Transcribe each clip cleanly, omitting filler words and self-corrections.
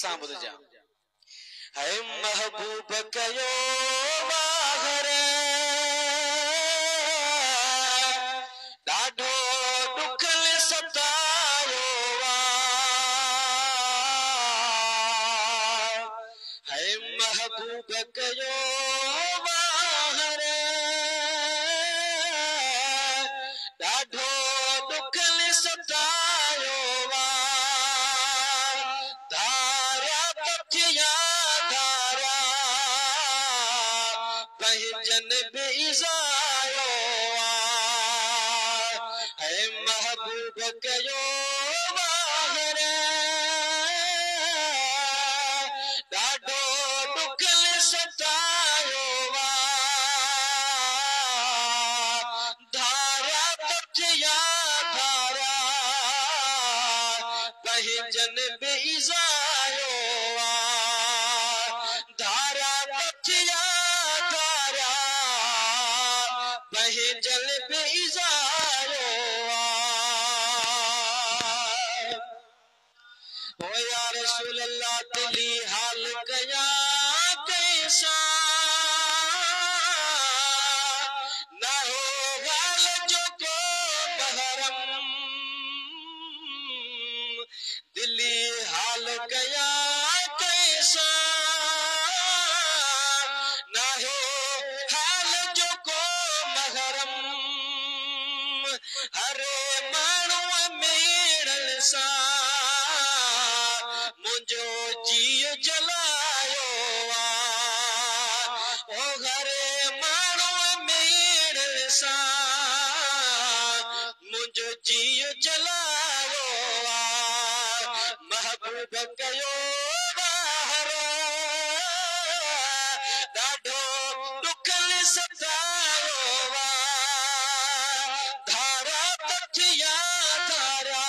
सां ॿुधजां है महबूब कयो वाहर ॾाढो ॾुखल सतायो है महबूब कयो वाहर ॾाढो ॾुखल सतायो धारा पथिया धारा पंहिंजन बि इज़ायो है महबूब कयो वाहर ॾाढो ॾुखल सतायो धारा पथिया धारा पंहिंजन बि इज़ायो धारा पथिया धारा पंहिंजन बि इज़ायो ओ या रसूल अल्लाह दिली हाल कया कैसा ना हो हाल जो को महरम दिली हाल कया कैसा ना हो हाल जो को महरम हरे माण्हू मेड़ल सा मुझो जीव जलायो ओ हरे माण्हू मेड़ल सा मुझो जीव जलायो महबूब कयो वाहर ॾाढो ॾुखल सतायो धारा पथिया धारा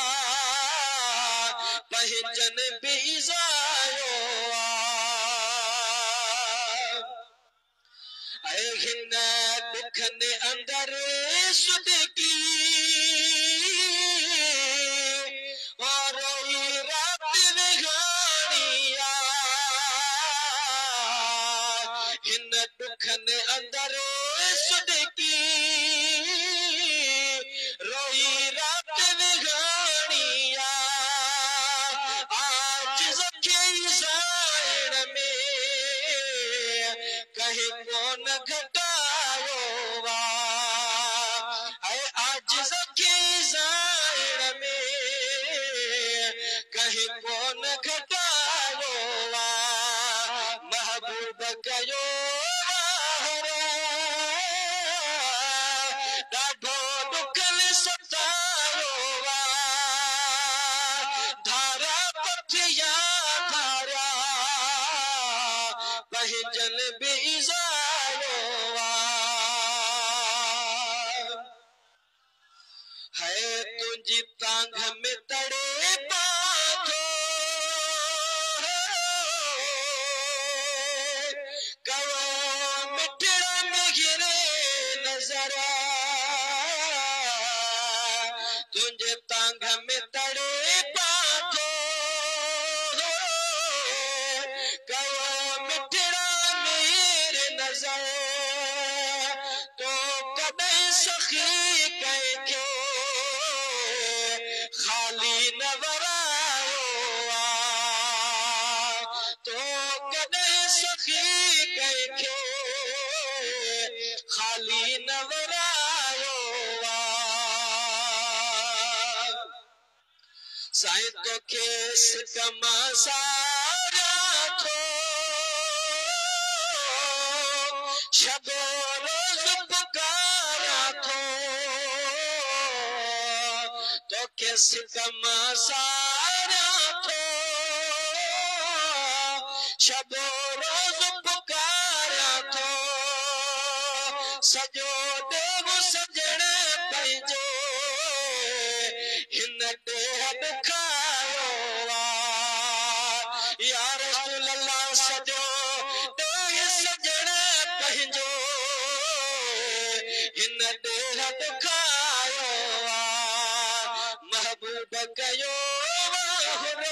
पंहिंजन बि इज़ायो ऐं हिन ॾुखनि अंदरि सुदकी और रात विहाणी हिन ॾुखनि अंदरि सुदकी रोई रात विहाणी आज खे ज़ाहिर में कहीं कोन घटायो आज खे ज़ाहिर में कहीं कोन घटायो महबूब कयो वाहर ॾाढो ॾुखल सतायो धारा पथिया धारा पंहिंजन बि इज़ायो है तुंहिंजी तांघ में तड़े पाथो कयो मिठड़ में घिरे नज़र तुंहिंजे तांघ में तड़े पाथो कयो मिठड़ में नज़र तो कॾहिं सखी कंहिंखे खाली न वरायो तो कॾहिं सखी कंहिंखे खाली न वरायो साईं तोखे सिकमा सारा थो शबो रोज़ पुकारा थो तोखे सिकमा सारा थो शबो रोज़ पुकारा थो सॼो देव सजण पंहिंजो हिन ॾोह ॾुखायो या रसूल अल्लाह सॼो ॾोह सजण पंहिंजो हिन ॾोह ॾुखायो महबूब कयो वाहर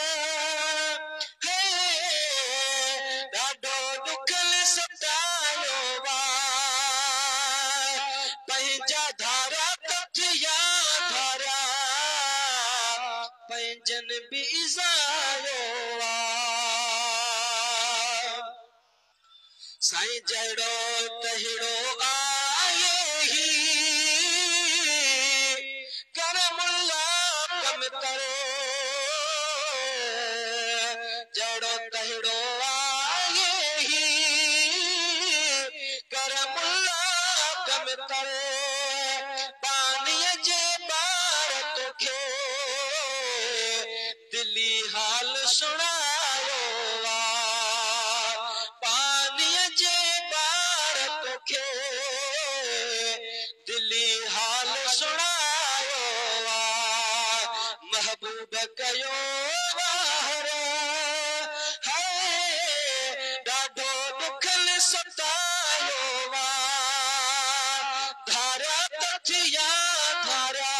है साईं जड़ो तहिड़ो आए ही करमुल्ला कम करो जड़ो तहिड़ो आए ही करमुल्ला कम करो पानीअ जे ॿार तोखे दिली हाल सुणायो पानीअ जे ॿार तोखे दिली हाल सुणायो महबूब कयो वार है ॾाढो दुखल सतायो धारा तथिया धारा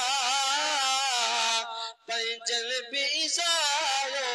पंजल बि ज़ायो